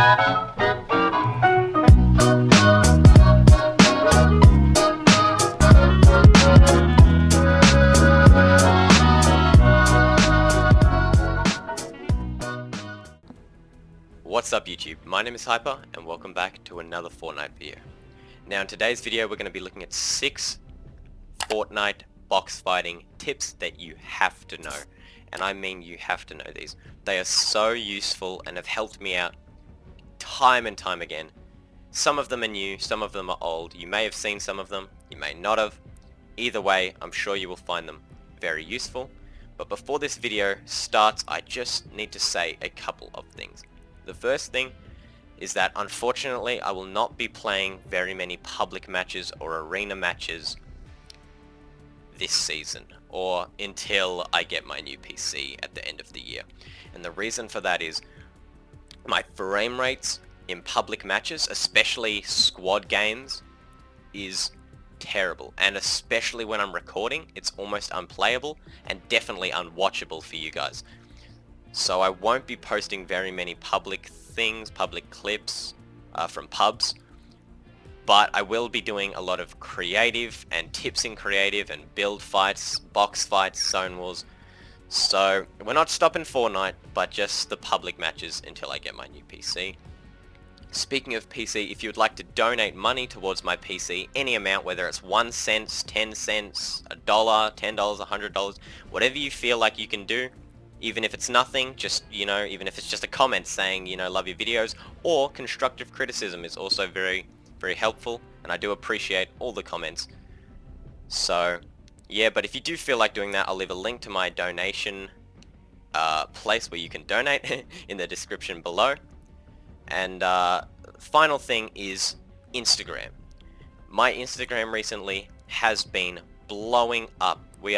What's up YouTube, my name is Hyper and welcome back to another Fortnite video. Now in today's video we're going to be looking at 6 Fortnite box fighting tips that you have to know. And I mean you have to know these. They are so useful and have helped me out time and time again. Some of them are new, some of them are old. You may have seen some of them, you may not have. Either way, I'm sure you will find them very useful. But before this video starts, I just need to say a couple of things. The first thing is that unfortunately I will not be playing very many public matches or arena matches this season or until I get my new PC at the end of the year. And the reason for that is my frame rates in public matches, especially squad games, is terrible, and especially when I'm recording it's almost unplayable and definitely unwatchable for you guys. So I won't be posting very many public things, public clips from pubs, but I will be doing a lot of creative and tips in creative and build fights, box fights, zone wars. So we're not stopping Fortnite, but just the public matches until I get my new PC. Speaking of PC, if you would like to donate money towards my PC, any amount, whether it's 1 cent, 10 cents, $1, $10, $100, whatever you feel like you can do, even if it's nothing, just, even if it's just a comment saying, love your videos, or constructive criticism is also very, very helpful, and I do appreciate all the comments. So, yeah, but if you do feel like doing that, I'll leave a link to my donation place where you can donate in the description below. And final thing is Instagram. My Instagram recently has been blowing up. We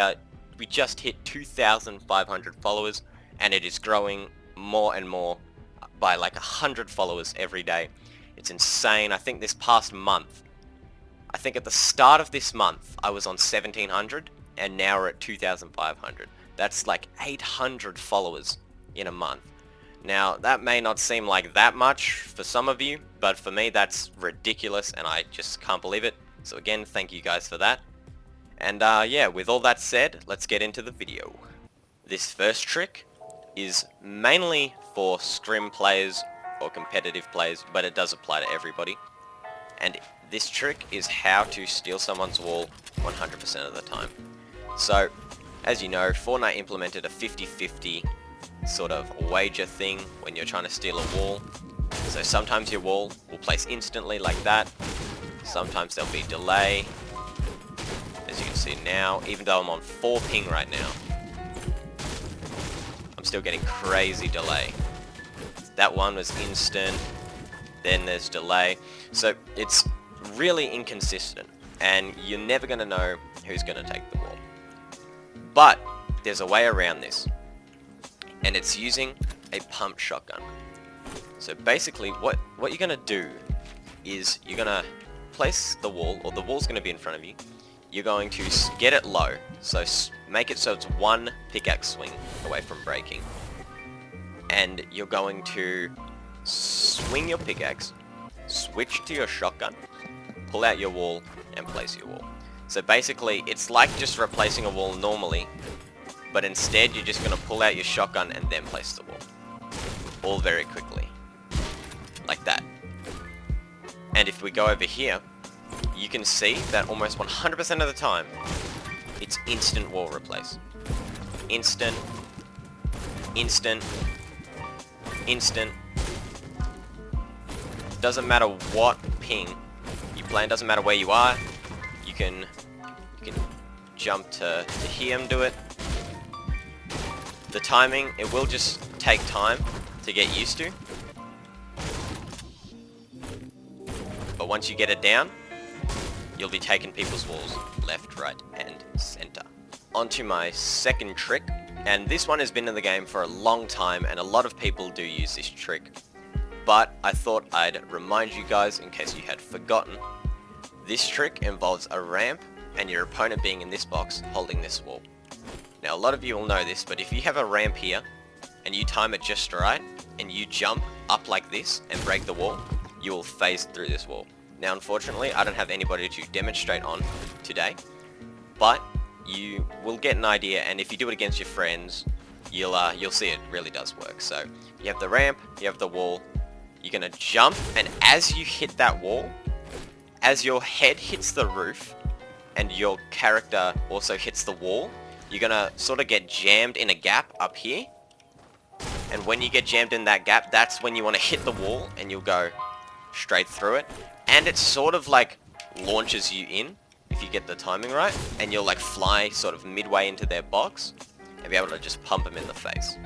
just hit 2,500 followers, and it is growing more and more by like 100 followers every day. It's insane. I think this past month, I think at the start of this month, I was on 1,700, and now we're at 2,500. That's like 800 followers in a month. Now, that may not seem like that much for some of you, but for me that's ridiculous, and I just can't believe it. So again, thank you guys for that. And yeah, with all that said, let's get into the video. This first trick is mainly for scrim players or competitive players, but it does apply to everybody. And this trick is how to steal someone's wall 100% of the time. So, as you know, Fortnite implemented a 50-50 sort of wager thing when you're trying to steal a wall. So sometimes your wall will place instantly like that. Sometimes there'll be delay. As you can see now, even though I'm on 4 ping right now, I'm still getting crazy delay. That one was instant, then there's delay. So it's really inconsistent, and you're never going to know who's going to take the wall. But there's a way around this, and it's using a pump shotgun. So basically what you're going to do is you're going to place the wall, or the wall's going to be in front of you. You're going to get it low, so make it so it's 1 pickaxe swing away from breaking. And you're going to swing your pickaxe, switch to your shotgun, pull out your wall, and place your wall. So basically, it's like just replacing a wall normally, but instead you're just going to pull out your shotgun and then place the wall. All very quickly. Like that. And if we go over here, you can see that almost 100% of the time, it's instant wall replace. Instant. Instant. Instant. Doesn't matter what ping you play, doesn't matter where you are, you can jump to here and do it. The timing, it will just take time to get used to. But once you get it down, you'll be taking people's walls left, right, and center. Onto my second trick, and this one has been in the game for a long time, and a lot of people do use this trick. But I thought I'd remind you guys in case you had forgotten. This trick involves a ramp and your opponent being in this box holding this wall. Now a lot of you will know this, but if you have a ramp here and you time it just right and you jump up like this and break the wall, you will phase through this wall. Now unfortunately, I don't have anybody to demonstrate on today, but you will get an idea, and if you do it against your friends, you'll see it really does work. So you have the ramp, you have the wall, you're gonna jump, and as you hit that wall, as your head hits the roof and your character also hits the wall, you're gonna sort of get jammed in a gap up here. And when you get jammed in that gap, that's when you want to hit the wall and you'll go straight through it. And it sort of like launches you in, if you get the timing right, and you'll like fly sort of midway into their box and be able to just pump them in the face.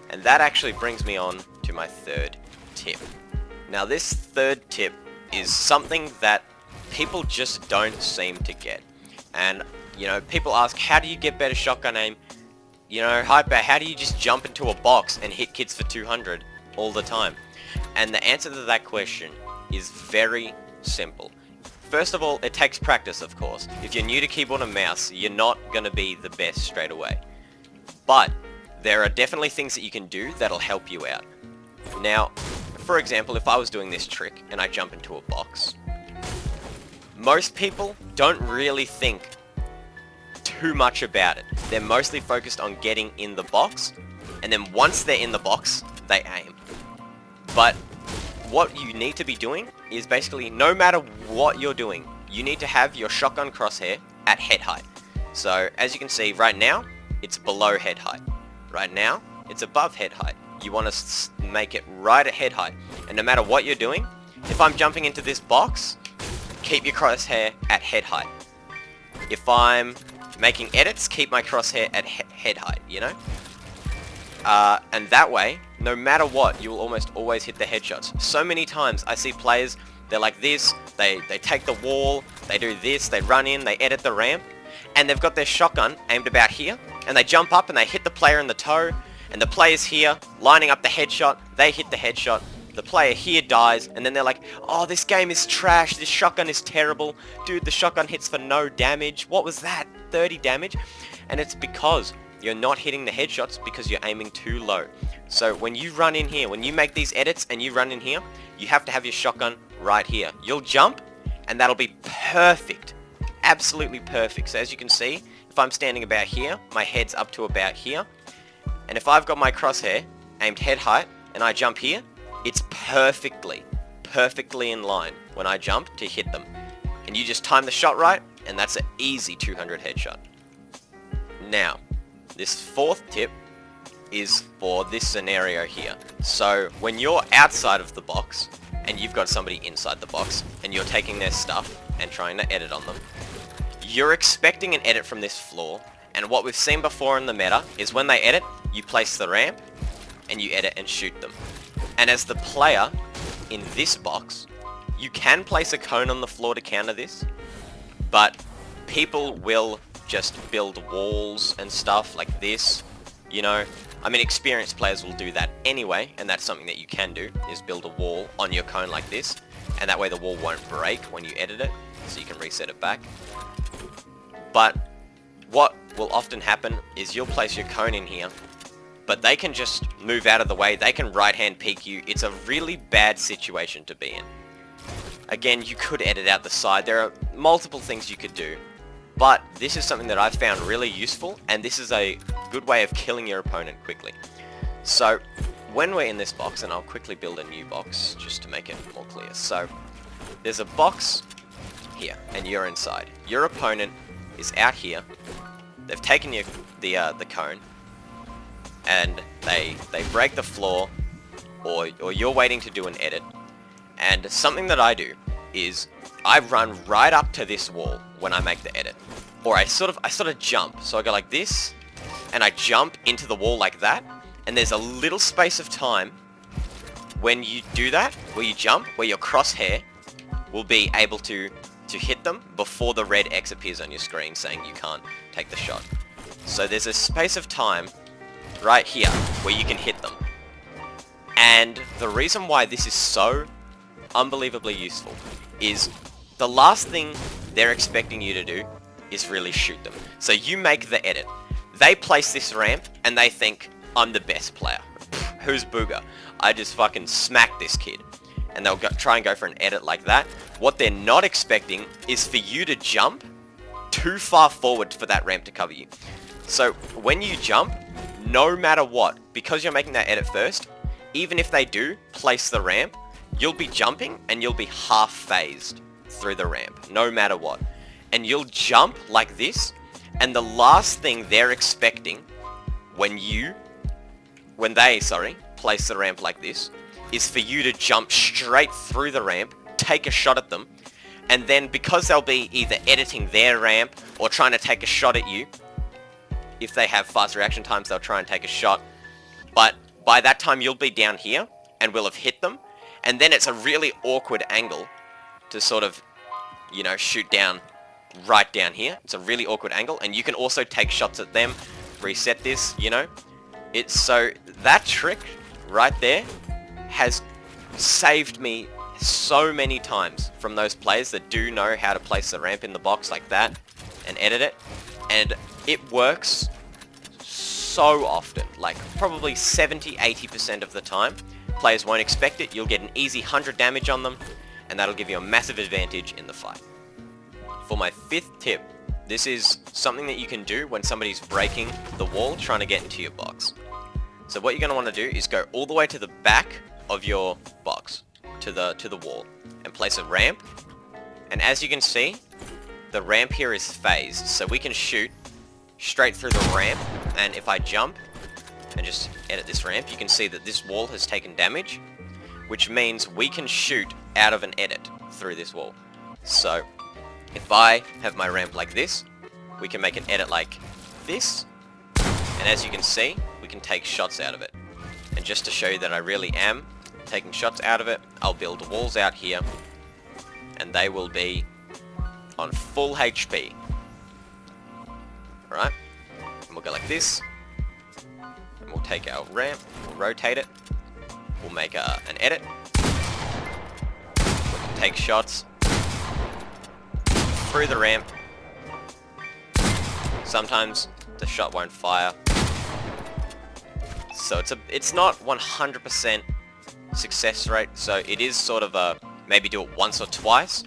And that actually brings me on to my third tip. Now this third tip is something that people just don't seem to get. And you know, people ask, how do you get better shotgun aim? You know, Hyper, how do you just jump into a box and hit kids for 200 all the time? And the answer to that question is very simple. First of all, it takes practice, of course. If you're new to keyboard and mouse, you're not going to be the best straight away. But there are definitely things that you can do that'll help you out. Now, for example, if I was doing this trick and I jump into a box, most people don't really think too much about it. They're mostly focused on getting in the box, and then once they're in the box, they aim. But what you need to be doing is basically, no matter what you're doing, you need to have your shotgun crosshair at head height. So as you can see right now, it's below head height. Right now, it's above head height. You want to make it right at head height. And no matter what you're doing, if I'm jumping into this box, keep your crosshair at head height. If I'm making edits, keep my crosshair at head height, you know? And that way, no matter what, you will almost always hit the headshots. So many times I see players, they're like this, they take the wall, they do this, they run in, they edit the ramp, and they've got their shotgun aimed about here, and they jump up and they hit the player in the toe, and the player's here, lining up the headshot, they hit the headshot, the player here dies, and then they're like, oh, this game is trash, this shotgun is terrible, dude, the shotgun hits for no damage, what was that, 30 damage? And it's because you're not hitting the headshots because you're aiming too low. So when you run in here, when you make these edits and you run in here, you have to have your shotgun right here. You'll jump, and that'll be perfect, absolutely perfect. So as you can see, if I'm standing about here, my head's up to about here, and if I've got my crosshair aimed head height and I jump here, it's perfectly in line when I jump to hit them. And you just time the shot right, and that's an easy 200 headshot. Now, this fourth tip is for this scenario here. So when you're outside of the box and you've got somebody inside the box and you're taking their stuff and trying to edit on them, you're expecting an edit from this floor, and what we've seen before in the meta is when they edit, you place the ramp and you edit and shoot them. And as the player in this box, you can place a cone on the floor to counter this, but people will just build walls and stuff like this, you know. I mean, experienced players will do that anyway, and that's something that you can do, is build a wall on your cone like this, and that way the wall won't break when you edit it, so you can reset it back. But what will often happen is you'll place your cone in here, but they can just move out of the way, they can right-hand peek you. It's a really bad situation to be in. Again, you could edit out the side, there are multiple things you could do, but this is something that I've found really useful, and this is a good way of killing your opponent quickly. So, when we're in this box, and I'll quickly build a new box just to make it more clear. So, there's a box here, and you're inside. Your opponent is out here, they've taken you the cone, and they break the floor, or you're waiting to do an edit, and something that I do is I run right up to this wall when I make the edit. Or I sort of jump. So I go like this, and I jump into the wall like that, and there's a little space of time when you do that, where you jump, where your crosshair will be able to hit them before the red X appears on your screen saying you can't take the shot. So there's a space of time right here where you can hit them. And the reason why this is so unbelievably useful is the last thing they're expecting you to do is really shoot them. So you make the edit. They place this ramp and they think, I'm the best player. who's Booger? I just fucking smack this kid. And they'll try and go for an edit like that. What they're not expecting is for you to jump too far forward for that ramp to cover you. So when you jump, no matter what, because you're making that edit first, even if they do place the ramp, you'll be jumping and you'll be half phased through the ramp, no matter what. And you'll jump like this, and the last thing they're expecting when they place the ramp like this, is for you to jump straight through the ramp, take a shot at them, and then because they'll be either editing their ramp or trying to take a shot at you, if they have fast reaction times, they'll try and take a shot. But by that time, you'll be down here, and we'll have hit them, and then it's a really awkward angle to sort of, you know, shoot down right down here. It's a really awkward angle, and you can also take shots at them, reset this, you know. It's so, that trick right there has saved me so many times from those players that do know how to place the ramp in the box like that and edit it. And it works so often, like probably 70-80% of the time. Players won't expect it, you'll get an easy 100 damage on them, and that'll give you a massive advantage in the fight. For my 5th tip, this is something that you can do when somebody's breaking the wall trying to get into your box. So what you're going to want to do is go all the way to the back of your box, to the wall, and place a ramp. And as you can see, the ramp here is phased, so we can shoot straight through the ramp. And if I jump and just edit this ramp, you can see that this wall has taken damage, which means we can shoot out of an edit through this wall. So if I have my ramp like this, we can make an edit like this, and as you can see, we can take shots out of it. And just to show you that I really am taking shots out of it, I'll build walls out here, and they will be on full HP. Alright, and we'll go like this, and we'll take our ramp, we'll rotate it, we'll make an edit, we can take shots through the ramp. Sometimes the shot won't fire, so it's not 100% success rate, so it is sort of a maybe do it once or twice,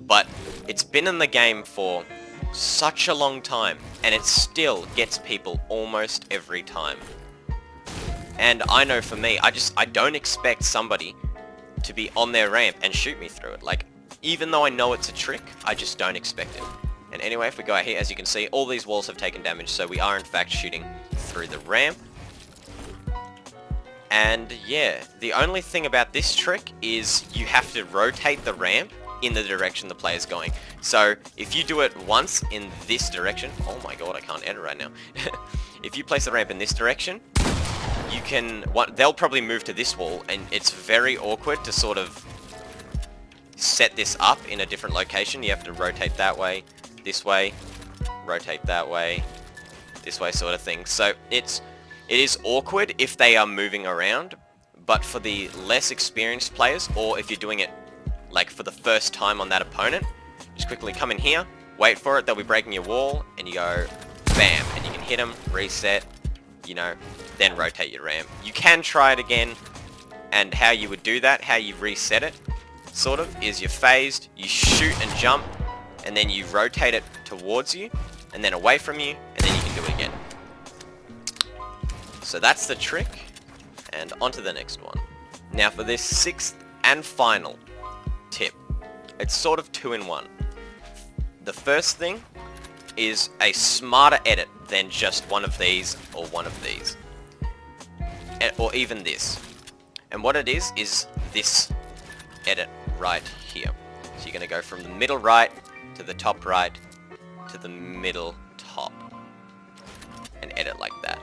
but it's been in the game for such a long time, and it still gets people almost every time. And I know for me, I don't expect somebody to be on their ramp and shoot me through it. Like, even though I know it's a trick, I just don't expect it. And anyway, if we go out here, as you can see, all these walls have taken damage, so we are in fact shooting through the ramp. And yeah, the only thing about this trick is you have to rotate the ramp in the direction the player's going. So if you do it once in this direction, oh my god, I can't edit right now. If you place the ramp in this direction, you can, they'll probably move to this wall, and it's very awkward to sort of set this up in a different location. You have to rotate that way, this way, rotate that way, this way, sort of thing. So it is awkward if they are moving around, but for the less experienced players, or if you're doing it like for the first time on that opponent, just quickly come in here, wait for it, they'll be breaking your wall, and you go bam, and you can hit them, reset, you know, then rotate your ramp. You can try it again, and how you would do that, how you reset it, sort of, is you're phased, you shoot and jump, and then you rotate it towards you, and then away from you, and then you can do it again. So that's the trick, and on to the next one. Now for this 6th and final tip, it's sort of 2 in 1. The first thing is a smarter edit than just one of these or one of these, or even this. And what it is this edit right here. So you're going to go from the middle right to the top right to the middle top and edit like that.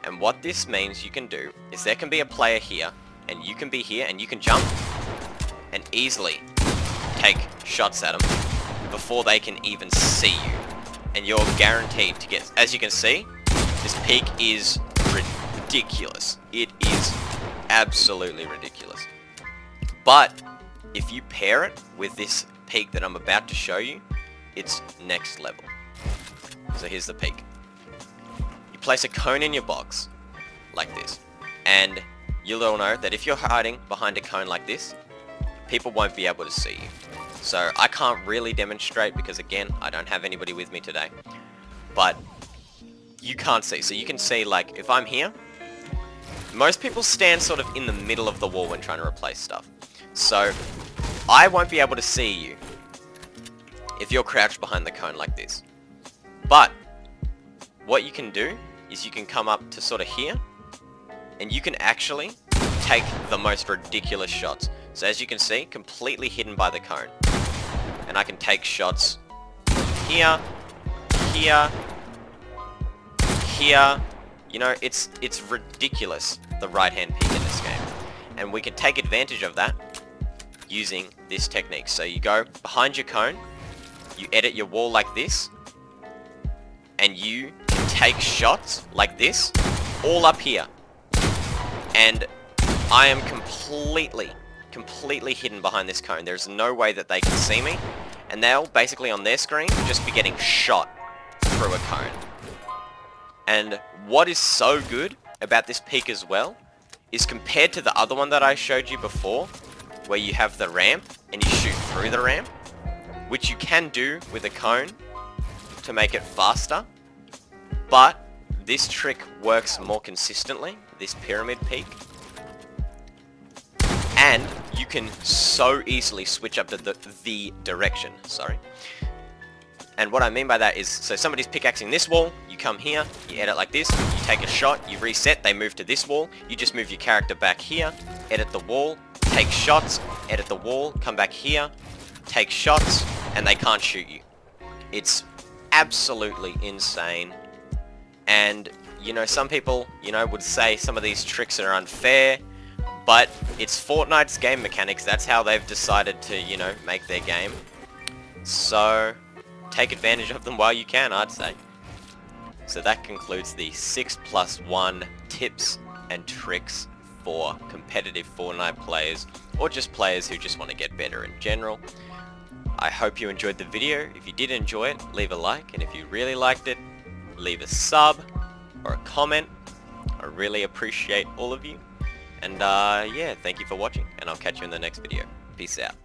And what this means you can do is there can be a player here, and you can be here, and you can jump and easily take shots at them before they can even see you. And you're guaranteed to get, as you can see, this peak is ridiculous. It is absolutely ridiculous. But if you pair it with this peak that I'm about to show you, it's next level. So here's the peak. You place a cone in your box, like this, and you'll all know that if you're hiding behind a cone like this, people won't be able to see you. So I can't really demonstrate because again, I don't have anybody with me today. But you can't see. So you can see, like, if I'm here, most people stand sort of in the middle of the wall when trying to replace stuff. So I won't be able to see you if you're crouched behind the cone like this. But what you can do is you can come up to sort of here, and you can actually take the most ridiculous shots. So as you can see, completely hidden by the cone. And I can take shots here, here, here. You know, it's ridiculous, the right-hand peek in this game. And we can take advantage of that using this technique. So you go behind your cone, you edit your wall like this, and you can take shots like this, all up here. And I am completely hidden behind this cone. There's no way that they can see me. And they'll basically on their screen just be getting shot through a cone. And what is so good about this peak as well is compared to the other one that I showed you before, where you have the ramp and you shoot through the ramp, which you can do with a cone to make it faster, but this trick works more consistently, this pyramid peak, and you can so easily switch up to the direction, sorry. And what I mean by that is, so somebody's pickaxing this wall, you come here, you edit like this, you take a shot, you reset, they move to this wall, you just move your character back here, edit the wall, take shots, edit the wall, come back here, take shots, and they can't shoot you. It's absolutely insane. And, you know, some people, you know, would say some of these tricks are unfair, but it's Fortnite's game mechanics. That's how they've decided to, you know, make their game. So take advantage of them while you can, I'd say. So that concludes the 6+1 tips and tricks for competitive Fortnite players, or just players who just want to get better in general. I hope you enjoyed the video. If you did enjoy it, leave a like, and if you really liked it, leave a sub or a comment. I really appreciate all of you. And yeah, thank you for watching, and I'll catch you in the next video. Peace out.